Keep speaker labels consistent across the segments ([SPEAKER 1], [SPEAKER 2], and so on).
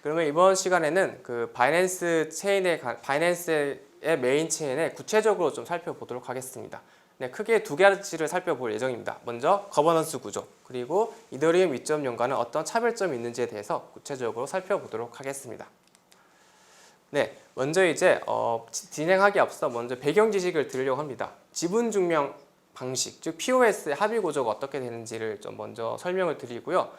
[SPEAKER 1] 그러면 이번 시간에는 그 바이낸스의 메인 체인에 구체적으로 좀 살펴보도록 하겠습니다. 네, 크게 두 가지를 살펴볼 예정입니다. 먼저 거버넌스 구조, 그리고 이더리움 2.0과는 어떤 차별점이 있는지에 대해서 구체적으로 살펴보도록 하겠습니다. 네, 먼저 이제 진행하기 앞서 먼저 배경 지식을 드리려고 합니다. 지분 증명 방식, 즉 POS의 합의 구조가 어떻게 되는지를 좀 먼저 설명을 드리고요.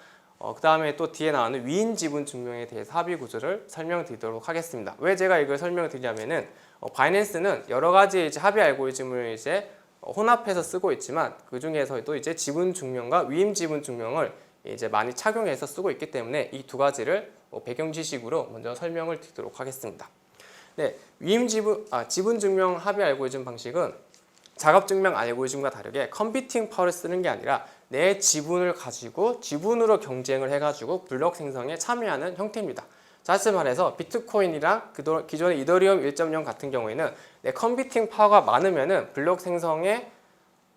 [SPEAKER 1] 그 다음에 또 뒤에 나오는 위임 지분 증명에 대해서 합의 구조를 설명드리도록 하겠습니다. 왜 제가 이걸 설명을 드리냐면은 바이낸스는 여러 가지 이제 합의 알고리즘을 이제 혼합해서 쓰고 있지만 그 중에서도 이제 지분 증명과 위임 지분 증명을 이제 많이 착용해서 쓰고 있기 때문에 이 두 가지를 배경 지식으로 먼저 설명을 드리도록 하겠습니다. 네, 지분 증명 합의 알고리즘 방식은 작업 증명 알고리즘과 다르게 컴퓨팅 파워를 쓰는 게 아니라 내 지분을 가지고 지분으로 경쟁을 해가지고 블록 생성에 참여하는 형태입니다. 다시 말해서 비트코인이랑 기존의 이더리움 1.0 같은 경우에는 내 컴퓨팅 파워가 많으면은 블록 생성에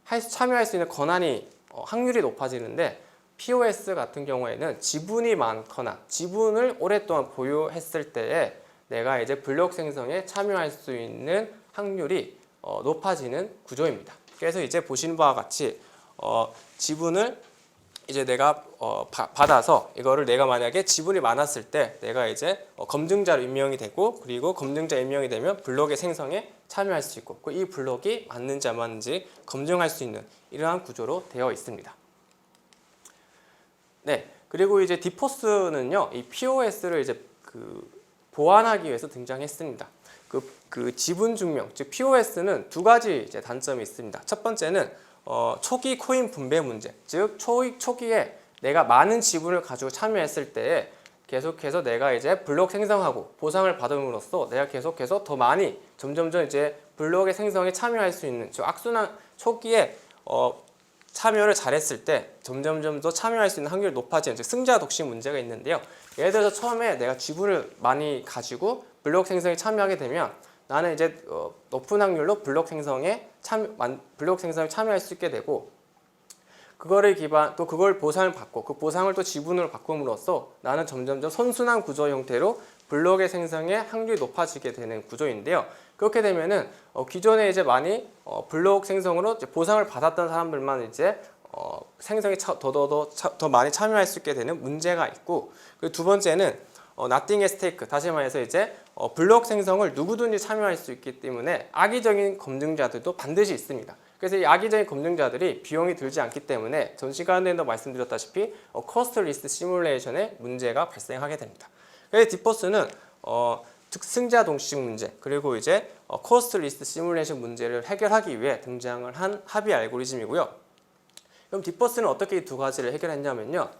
[SPEAKER 1] 참여할 수 있는 권한이 확률이 높아지는데 POS 같은 경우에는 지분이 많거나 지분을 오랫동안 보유했을 때에 내가 이제 블록 생성에 참여할 수 있는 확률이 높아지는 구조입니다. 그래서 이제 보시는 바와 같이 지분을 이제 내가 받아서 이거를 내가 만약에 지분이 많았을 때 내가 이제 검증자로 임명이 되고 그리고 검증자 임명이 되면 블록의 생성에 참여할 수 있고 이 블록이 맞는지 안 맞는지 검증할 수 있는 이러한 구조로 되어 있습니다. 네, 그리고 이제 디포스는요, 이 POS를 이제 보완하기 위해서 등장했습니다. 그 지분 증명, 즉 POS는 두 가지 이제 단점이 있습니다. 첫 번째는 초기 코인 분배 문제, 즉 초기에 내가 많은 지분을 가지고 참여했을 때에 계속해서 내가 이제 블록 생성하고 보상을 받음으로써 내가 계속해서 더 많이 점점점 이제 블록의 생성에 참여할 수 있는 즉 악순환 초기에 참여를 잘했을 때 점점점 더 참여할 수 있는 확률이 높아지는 즉 승자 독식 문제가 있는데요. 예를 들어서 처음에 내가 지분을 많이 가지고 블록 생성에 참여하게 되면 나는 이제 높은 확률로 블록 생성에 참여할 수 있게 되고 그걸 보상을 받고 그 보상을 또 지분으로 바꿈으로써 나는 점점점 선순환 구조 형태로 블록의 생성에 확률이 높아지게 되는 구조인데요. 그렇게 되면은 기존에 이제 많이 블록 생성으로 이제 보상을 받았던 사람들만 이제 생성에 더 많이 참여할 수 있게 되는 문제가 있고 그리고 두 번째는 nothing at stake 다시 말해서 이제 블록 생성을 누구든지 참여할 수 있기 때문에 악의적인 검증자들도 반드시 있습니다. 그래서 이 악의적인 검증자들이 비용이 들지 않기 때문에 전 시간에도 말씀드렸다시피 코스트 리스트 시뮬레이션에 문제가 발생하게 됩니다. 그래서 디포스는 승자 동식 문제 그리고 이제 코스트 리스트 시뮬레이션 문제를 해결하기 위해 등장을 한 합의 알고리즘이고요. 그럼 디포스는 어떻게 이 두 가지를 해결했냐면요.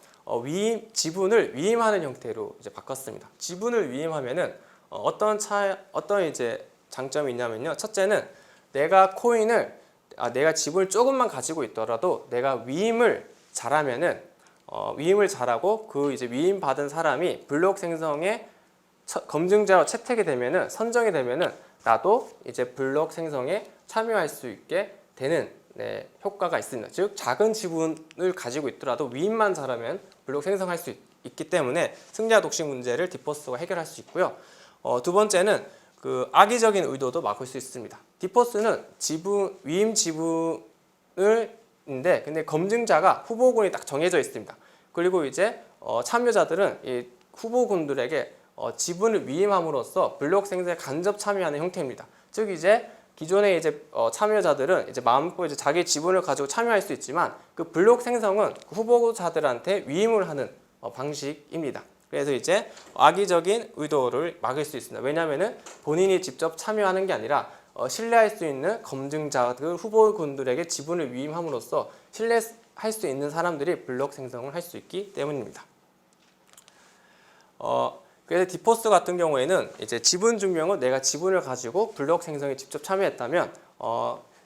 [SPEAKER 1] 지분을 위임하는 형태로 이제 바꿨습니다. 지분을 위임하면은 어떤 이제 장점이 있냐면요. 첫째는 내가 지분을 조금만 가지고 있더라도 내가 위임을 잘하면은 위임을 잘하고 그 이제 위임 받은 사람이 블록 생성에 검증자로 채택이 되면은 선정이 되면은 나도 이제 블록 생성에 참여할 수 있게 되는 효과가 있습니다. 즉 작은 지분을 가지고 있더라도 위임만 잘하면 블록 생성할 수 있기 때문에 승자 독식 문제를 디포스가 해결할 수 있고요. 두 번째는 그 악의적인 의도도 막을 수 있습니다. 디포스는 위임 지분인데 근데 검증자가 후보군이 딱 정해져 있습니다. 그리고 이제 참여자들은 이 후보군들에게 지분을 위임함으로써 블록 생성에 간접 참여하는 형태입니다. 즉 이제 기존의 이제 참여자들은 이제 마음껏 이제 자기 지분을 가지고 참여할 수 있지만 그 블록 생성은 후보자들한테 위임을 하는 방식입니다. 그래서 이제 악의적인 의도를 막을 수 있습니다. 왜냐하면은 본인이 직접 참여하는 게 아니라 신뢰할 수 있는 검증자들 후보군들에게 지분을 위임함으로써 신뢰할 수 있는 사람들이 블록 생성을 할 수 있기 때문입니다. 그래서 디포스 같은 경우에는 이제 지분 증명은 내가 지분을 가지고 블록 생성에 직접 참여했다면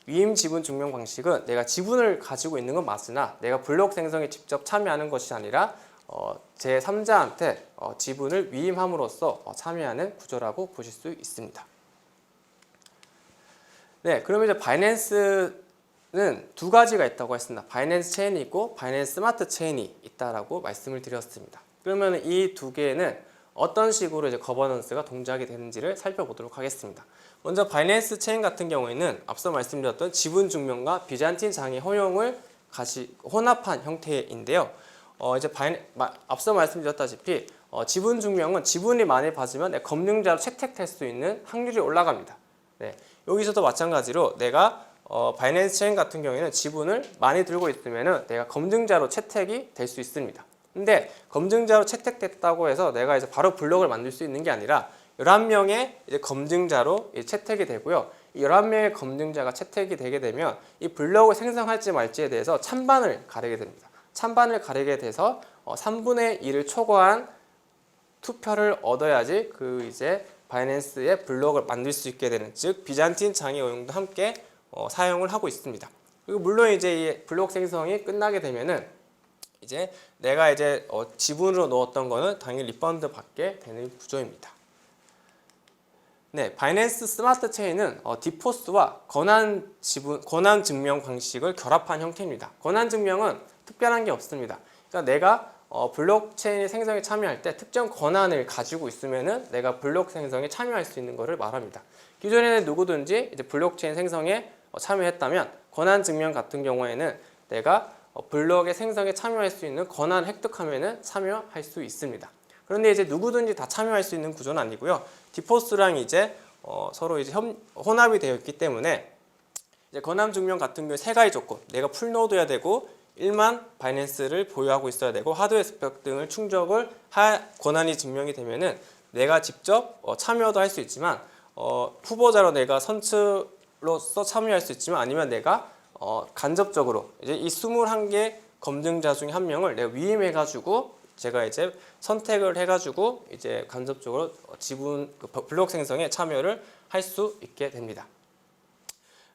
[SPEAKER 1] 위임 지분 증명 방식은 내가 지분을 가지고 있는 건 맞으나 내가 블록 생성에 직접 참여하는 것이 아니라 제3자한테 지분을 위임함으로써 참여하는 구조라고 보실 수 있습니다. 네, 그러면 이제 바이낸스는 두 가지가 있다고 했습니다. 바이낸스 체인이 있고 바이낸스 스마트 체인이 있다라고 말씀을 드렸습니다. 그러면 이 두 개는 어떤 식으로 이제 거버넌스가 동작이 되는지를 살펴보도록 하겠습니다. 먼저 바이낸스 체인 같은 경우에는 앞서 말씀드렸던 지분 증명과 비잔틴 장의 허용을 혼합한 형태인데요. 이제 앞서 말씀드렸다시피 지분 증명은 지분이 많이 받으면 검증자로 채택될 수 있는 확률이 올라갑니다. 네, 여기서도 마찬가지로 내가 바이낸스 체인 같은 경우에는 지분을 많이 들고 있으면은 내가 검증자로 채택이 될 수 있습니다. 근데 검증자로 채택됐다고 해서 내가 이제 바로 블록을 만들 수 있는 게 아니라 11명의 이제 검증자로 채택이 되고요. 이 11명의 검증자가 채택이 되게 되면 이 블록을 생성할지 말지에 대해서 찬반을 가리게 됩니다. 찬반을 가리게 돼서 3분의 1을 초과한 투표를 얻어야지 그 이제 바이낸스의 블록을 만들 수 있게 되는, 즉 비잔틴 장의 허용도 함께 사용을 하고 있습니다. 그리고 물론 이제 이 블록 생성이 끝나게 되면은 이제 내가 이제 지분으로 넣었던 거는 당연히 리펀드 받게 되는 구조입니다. 네, 바이낸스 스마트 체인은 디포스와 권한 증명 방식을 결합한 형태입니다. 권한 증명은 특별한 게 없습니다. 그러니까 내가 블록체인 생성에 참여할 때 특정 권한을 가지고 있으면은 내가 블록 생성에 참여할 수 있는 것을 말합니다. 기존에는 누구든지 이제 블록체인 생성에 참여했다면 권한 증명 같은 경우에는 내가 블록의 생성에 참여할 수 있는 권한을 획득하면은 참여할 수 있습니다. 그런데 이제 누구든지 다 참여할 수 있는 구조는 아니고요. 디포스랑 이제 서로 이제 혼합이 되어 있기 때문에 이제 권한 증명 같은 경우에 세 가지 조건, 내가 풀노드여야 되고 1만 바이낸스를 보유하고 있어야 되고 하드웨어 스펙 등을 충족을 할 권한이 증명이 되면은 내가 직접 참여도 할 수 있지만 후보자로 내가 선출로서 참여할 수 있지만 아니면 내가 간접적으로 이제 이 21개 검증자 중에 한 명을 내가 위임해 가지고 제가 이제 선택을 해 가지고 이제 간접적으로 지분 블록 생성에 참여를 할 수 있게 됩니다.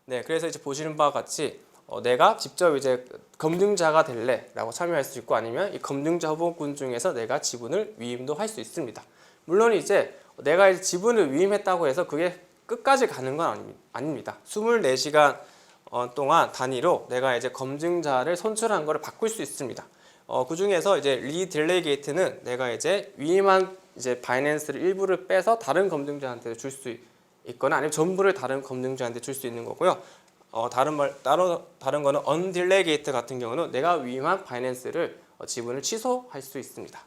[SPEAKER 1] 네, 그래서 이제 보시는 바와 같이 내가 직접 이제 검증자가 될래라고 참여할 수 있고 아니면 이 검증자 후보군 중에서 내가 지분을 위임도 할 수 있습니다. 물론 이제 내가 이제 지분을 위임했다고 해서 그게 끝까지 가는 건 아닙니다. 24시간 동안 단위로 내가 이제 검증자를 선출한 거를 바꿀 수 있습니다. 그 중에서 이제 리딜레이게이트는 내가 이제 위임한 이제 바이낸스를 일부를 빼서 다른 검증자한테 줄 수 있거나 아니면 전부를 다른 검증자한테 줄 수 있는 거고요. 다른 거는 언딜레이게이트 같은 경우는 내가 위임한 바이낸스를 지분을 취소할 수 있습니다.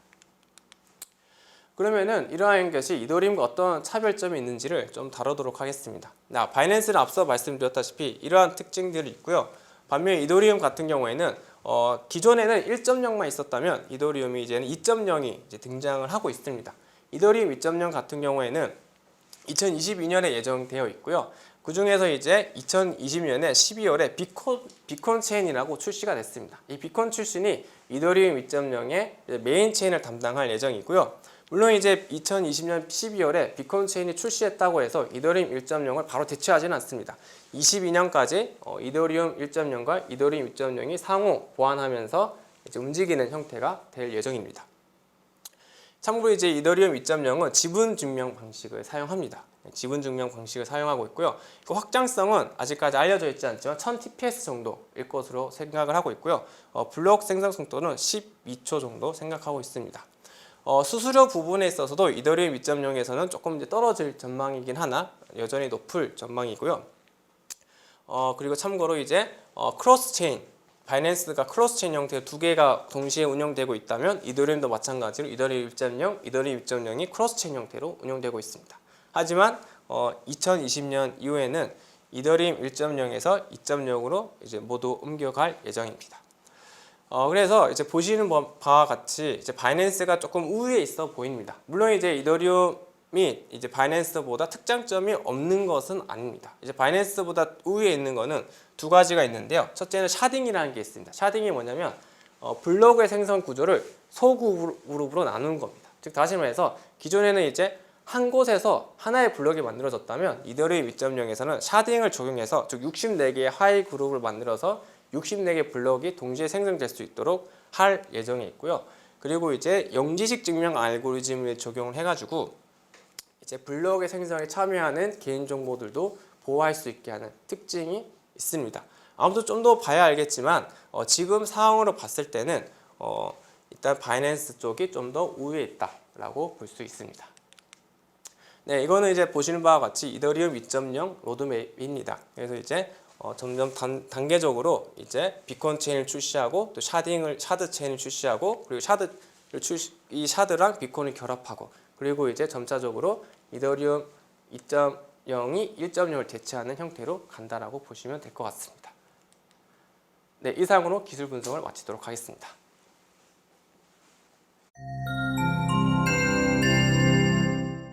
[SPEAKER 1] 그러면은 이러한 것이 이더리움과 어떤 차별점이 있는지를 좀 다루도록 하겠습니다. 바이낸스는 앞서 말씀드렸다시피 이러한 특징들이 있고요. 반면 이더리움 같은 경우에는 기존에는 1.0만 있었다면 이더리움이 이제는 2.0이 이제 등장을 하고 있습니다. 이더리움 2.0 같은 경우에는 2022년에 예정되어 있고요. 그 중에서 이제 2020년에 12월에 비콘 체인이라고 출시가 됐습니다. 이 비콘 출신이 이더리움 2.0의 메인 체인을 담당할 예정이고요. 물론 이제 2020년 12월에 비콘 체인이 출시했다고 해서 이더리움 1.0을 바로 대체하지는 않습니다. 22년까지 이더리움 1.0과 이더리움 2.0이 상호 보완하면서 이제 움직이는 형태가 될 예정입니다. 참고로 이제 이더리움 2.0은 지분 증명 방식을 사용합니다. 지분 증명 방식을 사용하고 있고요. 그 확장성은 아직까지 알려져 있지 않지만 1000TPS 정도일 것으로 생각을 하고 있고요. 블록 생성 속도는 12초 정도 생각하고 있습니다. 수수료 부분에 있어서도 이더리움 2.0에서는 조금 이제 떨어질 전망이긴 하나 여전히 높을 전망이고요. 그리고 참고로 이제 크로스 체인, 바이낸스가 크로스 체인 형태의 두 개가 동시에 운영되고 있다면 이더리움도 마찬가지로 이더리움 1.0, 이더리움 2.0이 크로스 체인 형태로 운영되고 있습니다. 하지만 2020년 이후에는 이더리움 1.0에서 2.0으로 이제 모두 옮겨갈 예정입니다. 그래서 이제 보시는 바와 같이 이제 바이낸스가 조금 우위에 있어 보입니다. 물론 이제 이더리움이 이제 바이낸스보다 특장점이 없는 것은 아닙니다. 이제 바이낸스보다 우위에 있는 거는 두 가지가 있는데요. 첫째는 샤딩이라는 게 있습니다. 샤딩이 뭐냐면 블록의 생성 구조를 소그룹으로 나누는 겁니다. 즉 다시 말해서 기존에는 이제 한 곳에서 하나의 블록이 만들어졌다면 이더리움 2.0에서는 샤딩을 적용해서 즉 64개의 하위 그룹을 만들어서 64개 블록이 동시에 생성될 수 있도록 할 예정에 있고요. 그리고 이제 영지식 증명 알고리즘을 적용을 해가지고 이제 블록의 생성에 참여하는 개인 정보들도 보호할 수 있게 하는 특징이 있습니다. 아무튼 좀 더 봐야 알겠지만 지금 상황으로 봤을 때는 일단 바이낸스 쪽이 좀 더 우위에 있다. 된다라고 볼 수 있습니다. 네, 이거는 이제 보시는 바와 같이 이더리움 2.0 로드맵입니다. 그래서 이제 점점 단계적으로 이제 비콘 체인을 출시하고 또 샤드 체인을 출시하고 그리고 이 샤드랑 비콘을 결합하고 그리고 이제 점차적으로 이더리움 2.0이 1.0을 대체하는 형태로 간다라고 보시면 될 것 같습니다. 네, 이상으로 기술 분석을 마치도록 하겠습니다.